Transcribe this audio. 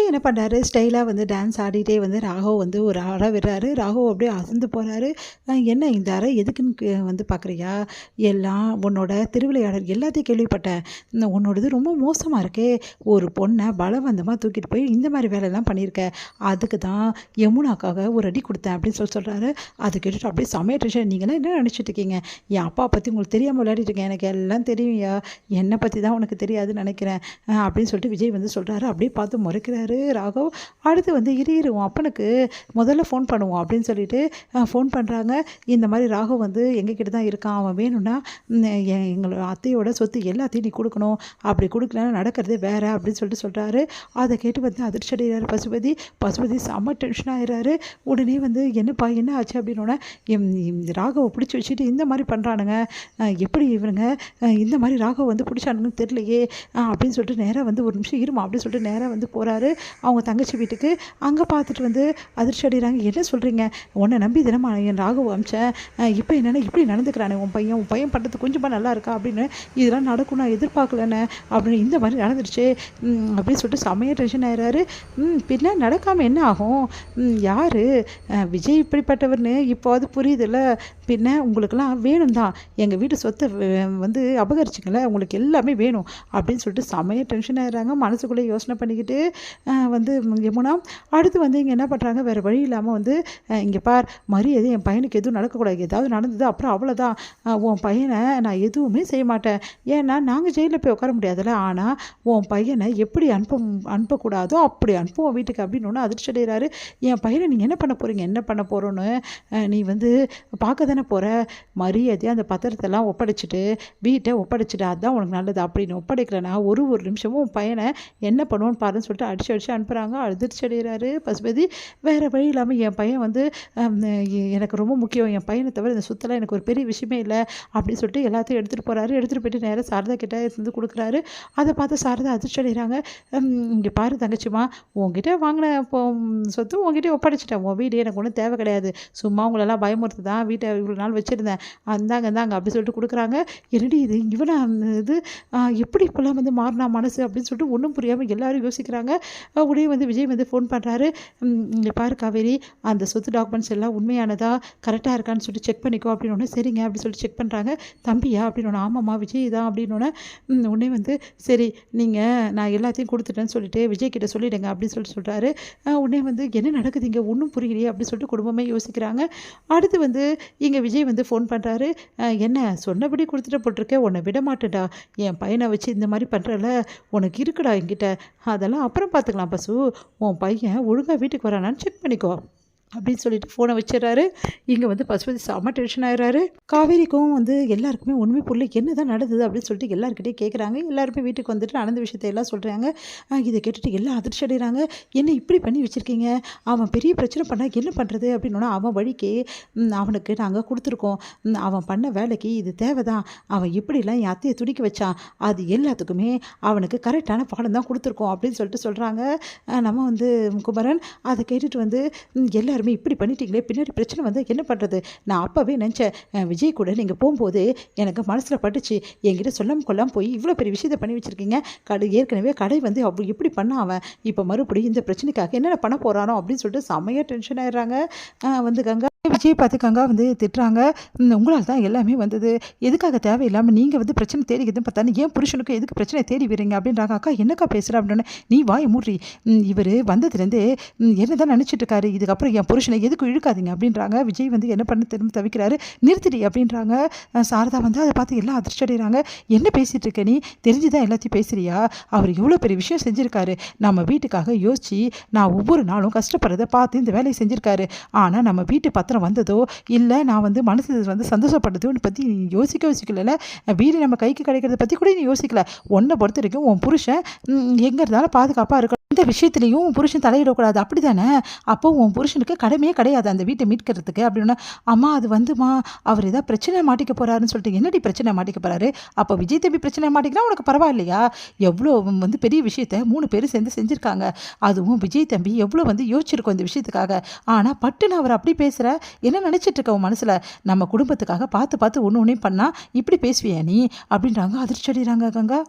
என்ன பண்ணுறாரு, ஸ்டைலாக வந்து டான்ஸ் ஆடிட்டே வந்து ராகவ் வந்து ஒரு அறை விடுறாரு. ராகவ் அப்படியே அசந்து போகிறாரு. என்ன இந்த அறை எதுக்குன்னு வந்து பார்க்குறியா? எல்லாம் உன்னோட திருவிளையாடல் எல்லாத்தையும் கேள்விப்பட்டேன். உன்னோடது ரொம்ப மோசமாக இருக்கே. ஒரு பொண்ணை பலவந்தமாக தூக்கிட்டு போய் இந்த மாதிரி வேலையெல்லாம் பண்ணியிருக்க. அதுக்கு தான் யமுனாக்காக ஒரு அடி கொடுத்தேன் அப்படின்னு சொல்கிறாரு. அதை கேட்டுட்டு அப்படியே செமையா டென்ஷன். நீங்களாம் என்ன நினச்சிட்டு இருக்கீங்க? என் அப்பா பற்றி உங்களுக்கு தெரியாமல் விளையாடிட்டு இருக்கேன். எனக்கு எல்லாம் தெரியும்யா. என்னை பற்றி தான் உனக்கு தெரியாதுன்னு நினைக்கிறேன் அப்படின்னு சொல்லிட்டு விஜய் வந்து சொல்கிறாரு. அப்படியே பார்த்து முறைக்கிறாரு ராகவ். அடுத்து வந்து இரு உன் அப்பனுக்கு முதல்ல ஃபோன் பண்ணுவோம் அப்படின்னு சொல்லிட்டு ஃபோன் பண்ணுறாங்க. இந்த மாதிரி ராகவ் வந்து எங்ககிட்ட தான் இருக்கான். அவன் வேணும்னா எங்களோட அத்தையோட சொத்து எல்லாத்தையும் நீ கொடுக்கணும். அப்படி கொடுக்கலன்னா நடக்கிறது வேற அப்படின்னு சொல்லிட்டு சொல்கிறாரு. அதை கேட்டு வந்து அதிர்ச்சி அடைகிறாரு பசுபதி செம்ம டென்ஷன் ஆகிறாரு. உடனே வந்து என்னப்பா என்ன ஆச்சு அப்படின்னோடனே ராகவை பிடிச்சி வச்சுட்டு இந்த மாதிரி பண்ணுறானுங்க. எப்படி இவனுங்க இந்த மாதிரி ராகவ் வந்து பிடிச்சானுங்கன்னு தெரியலையே அப்படின்னு சொல்லிட்டு நேராக வந்து ஒரு நிமிஷம் இருமா அப்படின்னு சொல்லிட்டு நேராக வந்து போகிறாரு அவங்க தங்கச்சி வீட்டுக்கு. அங்கே பார்த்துட்டு வந்து அதிர்ச்சி அடைகிறாங்க. என்ன சொல்கிறீங்க? உன்னை நம்பி தினமா என் ராகவ் அமிச்சேன். இப்போ என்னென்னா இப்படி நடந்துக்கிறானே உன் பையன் பண்ணுறது கொஞ்சமாக நல்லா இருக்கா அப்படின்னு. இதெல்லாம் நடக்கும் நான் எதிர்பார்க்கலன்னு அப்படின்னு இந்த மாதிரி நடந்துருச்சு அப்படின்னு சொல்லிட்டு செமையாக டென்ஷன் ஆகிறாரு. பின்ன நடக்காமல் என்ன ஆகும்? யார் விஜய் இப்படிப்பட்டவர்னு இப்போது புரியுதுல்ல. பின்ன உங்களுக்கெல்லாம் வேணும் தான். எங்கள் வீட்டு சொத்தை வந்து அபகரிச்சிக்கல, உங்களுக்கு எல்லாமே வேணும் அப்படின்னு சொல்லிட்டு செமையாக டென்ஷன் ஆகிறாங்க. மனசுக்குள்ளே யோசனை பண்ணிக்கிட்டு வந்து யமுனா அடுத்து வந்து இங்கே என்ன பண்ணுறாங்க, வேறு வழி இல்லாமல் வந்து இங்கே பார் மரியாதை என் பையனுக்கு எதுவும் நடக்கக்கூடாது. ஏதாவது நடந்தது அப்புறம் அவ்வளோதான். உன் பையனை நான் எதுவுமே செய்ய மாட்டேன். ஏன்னா நாங்கள் ஜெயிலில் போய் உட்கார முடியாதுல்ல. ஆனால் உன் பையனை எப்படி அனுப்பக்கூடாதோ அப்படி அனுப்புவோம் வீட்டுக்கு அப்படின்னு ஒன்று அதிர்ச்சி அடைகிறாரு. என் பையனை நீங்கள் என்ன பண்ண போகிறீங்க? என்ன பண்ண போகிறோன்னு நீ வந்து பார்க்க தானே போகிற. மரியாதையாக அந்த பத்திரத்தெல்லாம் ஒப்படைச்சிட்டு வீட்டை ஒப்படைச்சிட்டு அதுதான் உனக்கு நல்லது. அப்படின்னு ஒப்படைக்கலைன்னா ஒரு நிமிஷமும் உன் பையனை என்ன பண்ணுவோன்னு பாருன்னு சொல்லிட்டு அடிச்சு அனுப்புகிறாங்க. அதிர்ச்சி அடைகிறாரு பசுபதி. வேறு வழி இல்லாமல் என் பையன் வந்து எனக்கு ரொம்ப முக்கியம். என் பையனை தவிர இந்த சுத்தலாம் எனக்கு ஒரு பெரிய விஷயமே இல்லை அப்படின்னு சொல்லிட்டு எல்லாத்தையும் எடுத்துகிட்டு போகிறாரு. எடுத்துகிட்டு போயிட்டு நேராக சாரதா கிட்ட வந்து கொடுக்குறாரு. அதை பார்த்து சாரதா அதிர்ச்சி அடைகிறாங்க. இங்கே பாரு தங்கச்சிமா, உங்ககிட்ட வாங்கின சொத்து உங்ககிட்ட ஒப்படைச்சிட்டேன். உன் வீடு எனக்கு ஒன்றும் தேவை கிடையாது. சும்மா உங்களெல்லாம் பயமுறுத்து தான் வீட்டை இவ்வளோ நாள் வச்சுருந்தேன். இந்தாங்க அப்படி சொல்லிட்டு கொடுக்குறாங்க. என்னடி இது இவனா இது எப்படி இப்போல்லாம் வந்து மாறினா மனசு அப்படின்னு சொல்லிட்டு ஒன்றும் புரியாமல் எல்லாரும் யோசிக்கிறாங்க. உடனே வந்து விஜய் வந்து ஃபோன் பண்ணுறாரு. இங்கே பாரு காவேரி, அந்த சொத்து டாக்குமெண்ட்ஸ் எல்லாம் உண்மையானதா கரெக்டாக இருக்கான்னு சொல்லிட்டு செக் பண்ணிக்கோ அப்படின்னு. சரிங்க அப்படின்னு சொல்லிட்டு செக் பண்ணுறாங்க. தம்பியா அப்படின்னு. ஆமாம்மா விஜய் தான் அப்படின்னு. உடனே வந்து சரி நீங்கள் நான் எல்லாத்தையும் கொடுத்துட்டேன்னு சொல்லிட்டு விஜய் கிட்ட சொல்லிவிடுங்க அப்படின்னு சொல்லிட்டு சொல்கிறாரு. உடனே வந்து என்ன நடக்குது இங்கே ஒன்றும் புரியலையே அப்படின்னு சொல்லிட்டு குடும்பமே யோசிக்கிறாங்க. அடுத்து வந்து இங்கே விஜய் வந்து ஃபோன் பண்ணுறாரு. என்ன சொன்னபடி கொடுத்துட்டு போட்டிருக்கேன், உன்னை விட மாட்டேடா. என் பையனை வச்சு இந்த மாதிரி பண்ணுறல உனக்கு இருக்குடா என்கிட்ட. அதெல்லாம் அப்புறம் பார்த்துக்கலாம் பசு. உன் பையன் ஒழுங்காக வீட்டுக்கு வரானான்னு செக் பண்ணிக்கோ அப்படின்னு சொல்லிட்டு ஃபோனை வச்சிடறாரு. இங்கே வந்து பசுபதி செம்ம டென்ஷன் ஆகிறாரு. காவேரிக்கும் வந்து எல்லாருக்குமே ஒன்றுமே புரியல என்ன தான் நடந்தது அப்படின்னு சொல்லிட்டு எல்லாருக்கிட்டே கேட்குறாங்க. எல்லாருமே வீட்டுக்கு வந்துட்டு நடந்த விஷயத்தை எல்லாம் சொல்கிறாங்க. இதை கேட்டுட்டு எல்லாம் அதிர்ச்சி அடைகிறாங்க. என்ன இப்படி பண்ணி வச்சுருக்கீங்க? அவன் பெரிய பிரச்சனை பண்ணால் என்ன பண்ணுறது அப்படின்னா அவன் வழிக்கு அவனுக்கு நாங்கள் கொடுத்துருக்கோம். அவன் பண்ண வேலைக்கு இது தேவைதான். அவன் இப்படிலாம் என் அத்தையை துடிக்க வச்சான். அது எல்லாத்துக்குமே அவனுக்கு கரெக்டான பாடம் தான் கொடுத்துருக்கோம் அப்படின்னு சொல்லிட்டு சொல்கிறாங்க நம்ம வந்து குமரன். அதை கேட்டுட்டு வந்து எல்லாருமே இப்படி பண்ணிட்டீங்களே, பின்னாடி பிரச்சனை வந்து என்ன பண்ணுறது? நான் அப்போவே நினச்சேன் விஜய் கூட நீங்கள் போகும்போது எனக்கு மனசில் பட்டுச்சு. என்கிட்ட சொல்லாமல் கொள்ளாமல் போய் இவ்வளோ பெரிய விஷயத்தை பண்ணி வச்சுருக்கீங்க. ஏற்கனவே கடை வந்து எப்படி பண்ண அவன் இப்போ மறுபடியும் இந்த பிரச்சனைக்காக என்னென்ன பண்ண போகிறானோ அப்படின்னு சொல்லிட்டு செம்மையாக டென்ஷன் ஆயிடுறாங்க வந்து கங்கா. விஜய் பார்த்து கங்கா வந்து திட்டுறாங்க. உங்களால் தான் எல்லாமே வந்தது. எதுக்காக தேவையில்லாமல் நீங்கள் வந்து பிரச்சனை தேடிக்கிறதுன்னு பார்த்தா ஏன் புருஷனுக்கு எதுக்கு பிரச்சனை தேடி வரீங்க அப்படின்றாங்க. அக்கா என்னக்கா பேசுகிற அப்படின்னு. நீ வாய மூடி. இவர் வந்ததுலேருந்தே என்ன தான் நினச்சிட்டு இருக்காரு. இதுக்கப்புறம் என் புருஷனை எதுக்கு இழுக்காதீங்க அப்படின்றாங்க. விஜய் வந்து என்ன பண்ண திரும்ப தவிக்கிறாரு. நிறுத்திடி அப்படின்றாங்க. சாரதா வந்து அதை பார்த்து எல்லாம் அதிர்ச்சி அடைகிறாங்க. என்ன பேசிகிட்டு இருக்க நீ? தெரிஞ்சுதான் எல்லாத்தையும் பேசுறியா? அவர் எவ்வளோ பெரிய விஷயம் செஞ்சுருக்காரு. நம்ம வீட்டுக்காக யோசித்து நான் ஒவ்வொரு நாளும் கஷ்டப்படுறதை பார்த்து இந்த வேலையை செஞ்சுருக்காரு. ஆனால் நம்ம வீட்டு பத்திரம் வந்ததோ இல்லை நான் வந்து மனசு வந்து சந்தோஷப்பட்டதோ பற்றி நீ யோசிக்கல. வீடு நம்ம கைக்கு கிடைக்கிறத பற்றி கூட நீ யோசிக்கல. உன்னை பொறுத்த வரைக்கும் உன் புருஷன் எங்கே இருந்தாலும் பாதுகாப்பாக இருக்கணும். இந்த விஷயத்துலையும் உன் புருஷன் தலையிடக்கூடாது அப்படி தானே? அப்போ உன் புருஷனுக்கு கடமையே கிடையாது அந்த வீட்டை மீட்கிறதுக்கு அப்படின்னா. அம்மா அது வந்துமா அவர் ஏதாவது பிரச்சனை மாட்டிக்க போகிறாருன்னு சொல்லிட்டு. என்னடி பிரச்சனை மாட்டிக்க போகிறாரு? அப்போ விஜய் தம்பி பிரச்சனை மாட்டிக்கினா உனக்கு பரவாயில்லையா? எவ்வளோ வந்து பெரிய விஷயத்த 3 பேர் சேர்ந்து செஞ்சுருக்காங்க. அதுவும் விஜய் தம்பி எவ்வளோ வந்து யோசிச்சிருக்கோம் இந்த விஷயத்துக்காக. ஆனால் பட்டுன்னு அவர் அப்படி பேசுகிற என்ன நினச்சிட்டு இருக்க உன் மனசில்? நம்ம குடும்பத்துக்காக பார்த்து ஒன்று ஒன்றையும் பண்ணால் இப்படி பேசுவியா நீ அப்படின்றாங்க. அதிர்ச்சி அடைகிறாங்க கங்கா.